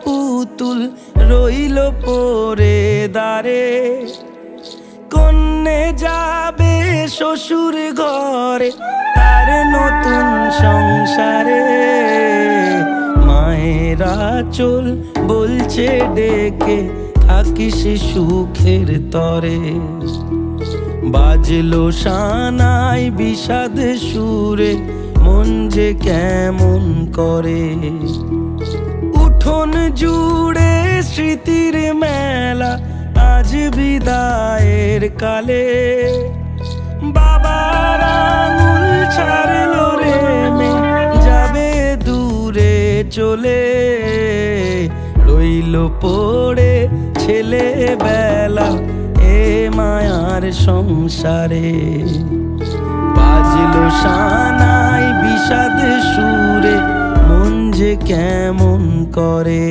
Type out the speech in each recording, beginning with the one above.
পুতুল রইল পরে দাঁড়ে, কন্যে যাবে শ্বশুর ঘরে তার নতুন সংসারে। মায়েরা চল বলছে ডেকে থাকিস সুখের তরে। বাজলো সানাই বিষাদ সুরে মন যে কেমন করে। উঠোন জুড়ে স্মৃতির মেলা আজ বিদায়ের কালে। বাবার আঙুল ছাড়লো রে মে যাবে দূরে চলে। রইল পড়ে ছেলেবেলা এ মায়ার সংসারে। বাজলো সানাই বিষাদ সুরে মন যে কেমন করে।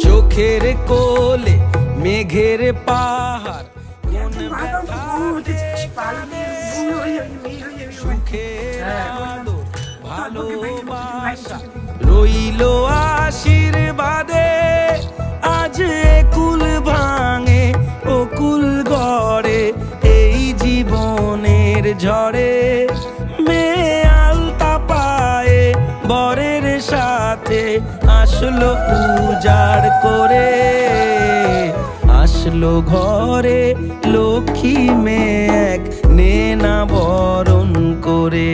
চোখের কোলে মেঘের পাহাড়, সুখের আলো ভালোবাসা রইল আশীর্বাদে। আজ কুল ভাঙে অকুল গড়ে এই জীবনের ঝড়ে। মেয়ে আলতা পায়ে বরের সাথে আসলো উজাড় করে। আসলো ঘরে লক্ষ্মী মেয়ে এক নেনা বরণ করে।